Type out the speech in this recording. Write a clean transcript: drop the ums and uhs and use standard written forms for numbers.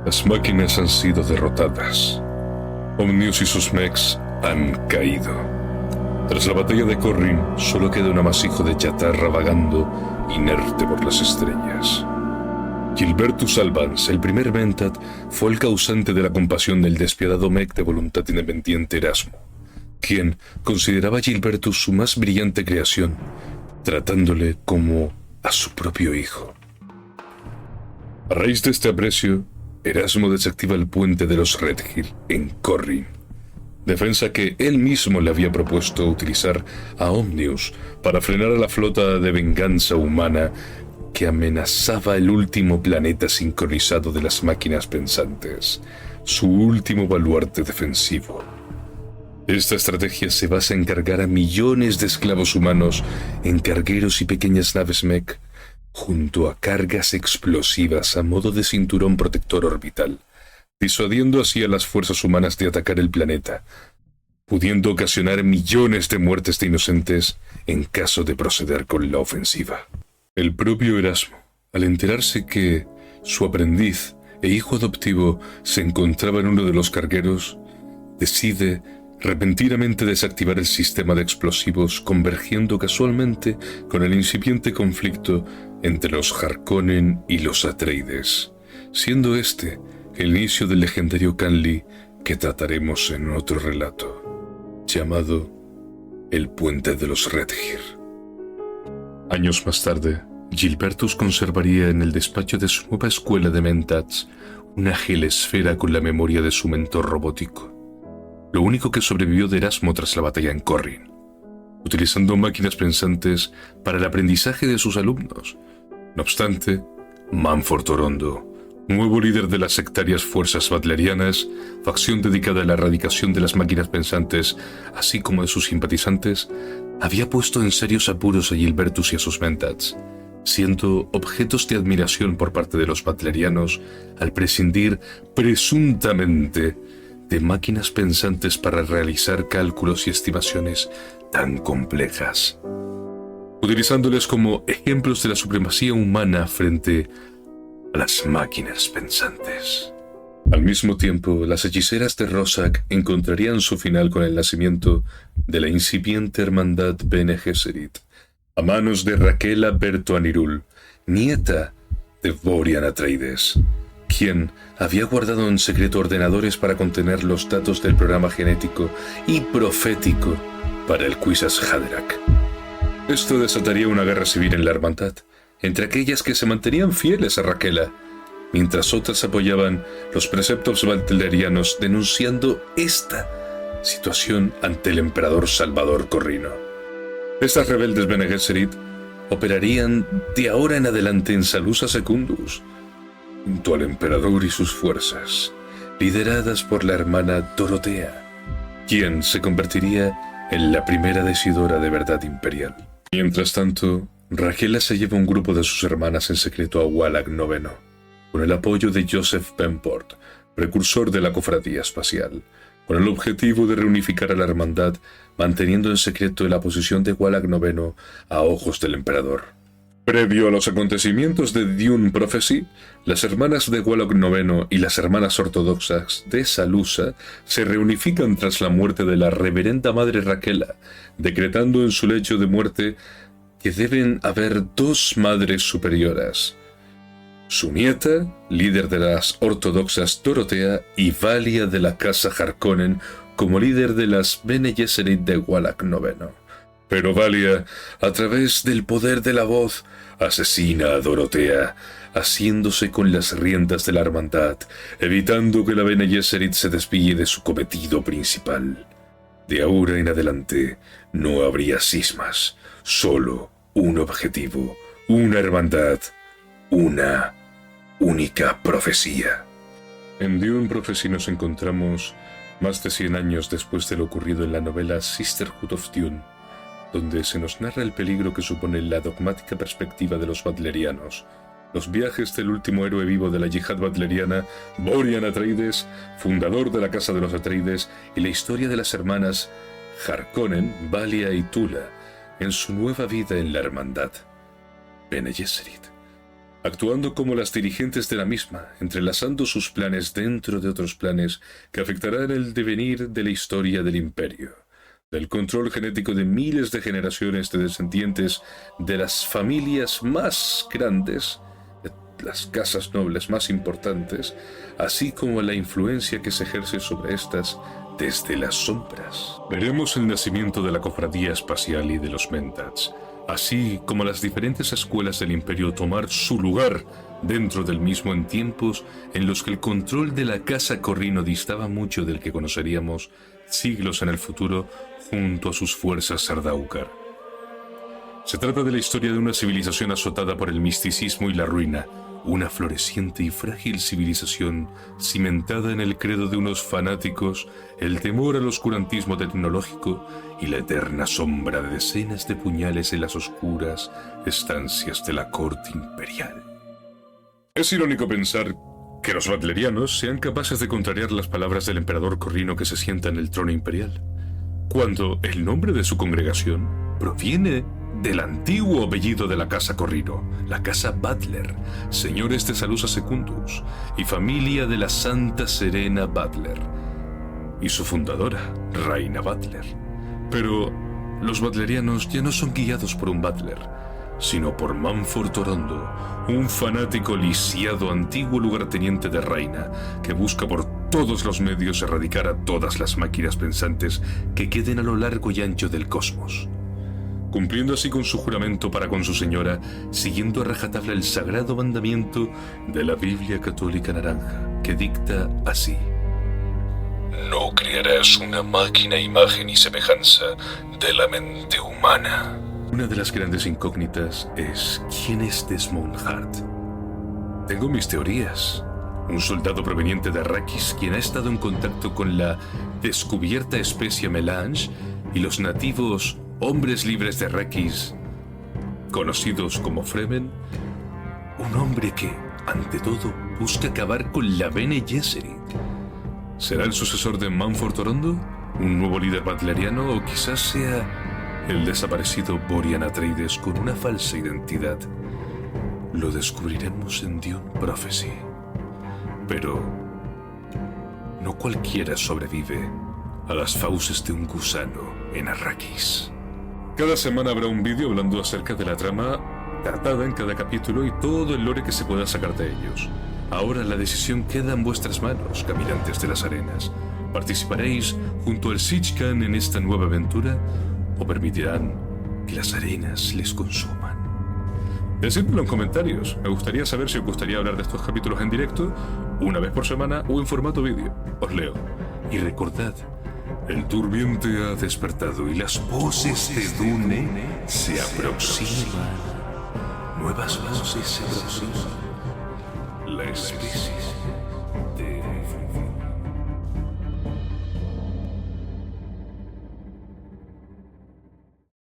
Las máquinas han sido derrotadas. Omnius y sus mechs han caído. Tras la batalla de Corrin, solo queda un amasijo de chatarra vagando, inerte por las estrellas. Gilbertus Albans, el primer Mentat, fue el causante de la compasión del despiadado mech de voluntad independiente Erasmo, quien consideraba a Gilbertus su más brillante creación, tratándole como a su propio hijo. A raíz de este aprecio, Erasmo desactiva el puente de los Redhill en Corrin, defensa que él mismo le había propuesto utilizar a Omnius para frenar a la flota de venganza humana que amenazaba el último planeta sincronizado de las máquinas pensantes, su último baluarte defensivo. Esta estrategia se basa en cargar a millones de esclavos humanos en cargueros y pequeñas naves mech, junto a cargas explosivas a modo de cinturón protector orbital, disuadiendo así a las fuerzas humanas de atacar el planeta, pudiendo ocasionar millones de muertes de inocentes en caso de proceder con la ofensiva. El propio Erasmo, al enterarse que su aprendiz e hijo adoptivo se encontraba en uno de los cargueros, decide repentinamente desactivar el sistema de explosivos, convergiendo casualmente con el incipiente conflicto entre los Harkonnen y los Atreides, siendo este el inicio del legendario Canly que trataremos en otro relato, llamado El Puente de los Redhir. Años más tarde, Gilbertus conservaría en el despacho de su nueva escuela de Mentats una gelesfera con la memoria de su mentor robótico, lo único que sobrevivió de Erasmo tras la batalla en Corrin, utilizando máquinas pensantes para el aprendizaje de sus alumnos. No obstante, Manford Orondo, nuevo líder de las sectarias fuerzas butlerianas, facción dedicada a la erradicación de las máquinas pensantes, así como de sus simpatizantes, había puesto en serios apuros a Gilbertus y a sus Mentats, siendo objetos de admiración por parte de los butlerianos al prescindir presuntamente de máquinas pensantes para realizar cálculos y estimaciones tan complejas, utilizándoles como ejemplos de la supremacía humana frente a las máquinas pensantes. Al mismo tiempo, las hechiceras de Roszak encontrarían su final con el nacimiento de la incipiente hermandad Bene Gesserit, a manos de Raquela Berto Anirul, nieta de Borian Atreides, quien había guardado en secreto ordenadores para contener los datos del programa genético y profético para el Kwisatz Haderach. Esto desataría una guerra civil en la hermandad, entre aquellas que se mantenían fieles a Raquela, mientras otras apoyaban los preceptos butlerianos denunciando esta situación ante el emperador Salvador Corrino. Estas rebeldes Bene Gesserit operarían de ahora en adelante en Salusa Secundus, junto al emperador y sus fuerzas, lideradas por la hermana Dorotea, quien se convertiría en la primera decidora de verdad imperial. Mientras tanto, Raquela se lleva un grupo de sus hermanas en secreto a Walag IX, con el apoyo de Joseph Benport, precursor de la cofradía espacial, con el objetivo de reunificar a la hermandad, manteniendo en secreto la posición de Walag IX a ojos del emperador. Previo a los acontecimientos de Dune Prophecy, las hermanas de Walag IX y las hermanas ortodoxas de Salusa se reunifican tras la muerte de la reverenda madre Raquela, decretando en su lecho de muerte que deben haber dos madres superioras: su nieta, líder de las ortodoxas Dorotea, y Valia de la casa Harkonnen como líder de las Bene Gesserit de Walag IX. Pero Valia, a través del poder de la voz, asesina a Dorotea, haciéndose con las riendas de la hermandad, evitando que la Bene Gesserit se desvíe de su cometido principal. De ahora en adelante no habría cismas, solo un objetivo, una hermandad, una única profecía. En Dune Prophecy nos encontramos más de 100 años después de lo ocurrido en la novela Sisterhood of Dune, donde se nos narra el peligro que supone la dogmática perspectiva de los butlerianos, los viajes del último héroe vivo de la yihad butleriana, Borian Atreides, fundador de la Casa de los Atreides, y la historia de las hermanas Harkonnen, Valia y Tula, en su nueva vida en la hermandad Bene Gesserit. actuando como las dirigentes de la misma, entrelazando sus planes dentro de otros planes que afectarán el devenir de la historia del imperio, del control genético de miles de generaciones de descendientes de las familias más grandes, de las casas nobles más importantes, así como la influencia que se ejerce sobre estas desde las sombras. Veremos el nacimiento de la cofradía espacial y de los Mentats, así como las diferentes escuelas del imperio tomar su lugar dentro del mismo en tiempos en los que el control de la casa Corrino distaba mucho del que conoceríamos siglos en el futuro junto a sus fuerzas Sardaukar. Se trata de la historia de una civilización azotada por el misticismo y la ruina, una floreciente y frágil civilización cimentada en el credo de unos fanáticos, el temor al oscurantismo tecnológico y la eterna sombra de decenas de puñales en las oscuras estancias de la corte imperial. Es irónico pensar que los butlerianos sean capaces de contrariar las palabras del emperador Corrino que se sienta en el trono imperial, cuando el nombre de su congregación proviene del antiguo apellido de la casa Corrino, la casa Butler, señores de Salusa Secundus y familia de la Santa Serena Butler, y su fundadora, Reina Butler. Pero los butlerianos ya no son guiados por un butler, sino por Manford Orondo, un fanático lisiado antiguo lugarteniente de Reina que busca por todos los medios erradicar a todas las máquinas pensantes que queden a lo largo y ancho del cosmos, cumpliendo así con su juramento para con su señora, siguiendo a rajatabla el sagrado mandamiento de la Biblia Católica Naranja, que dicta así: no crearás una máquina, imagen y semejanza de la mente humana. Una de las grandes incógnitas es ¿quién es Desmond Hart? Tengo mis teorías. Un soldado proveniente de Arrakis quien ha estado en contacto con la descubierta especie Melange y los nativos hombres libres de Arrakis, conocidos como Fremen. Un hombre que, ante todo, busca acabar con la Bene Gesserit. ¿Será el sucesor de Manford Orondo? ¿Un nuevo líder butleriano? ¿O quizás sea el desaparecido Borian Atreides con una falsa identidad? Lo descubriremos en Dune Prophecy. Pero no cualquiera sobrevive a las fauces de un gusano en Arrakis. Cada semana habrá un vídeo hablando acerca de la trama tratada en cada capítulo y todo el lore que se pueda sacar de ellos. Ahora la decisión queda en vuestras manos, caminantes de las arenas. ¿Participaréis junto al Sitchkan en esta nueva aventura o permitirán que las arenas les consuman? Decídmelo en comentarios. Me gustaría saber si os gustaría hablar de estos capítulos en directo, una vez por semana o en formato vídeo. Os leo. Y recordad, el durmiente ha despertado y las voces de Dune se aproximan. Nuevas voces se aproximan. La especie de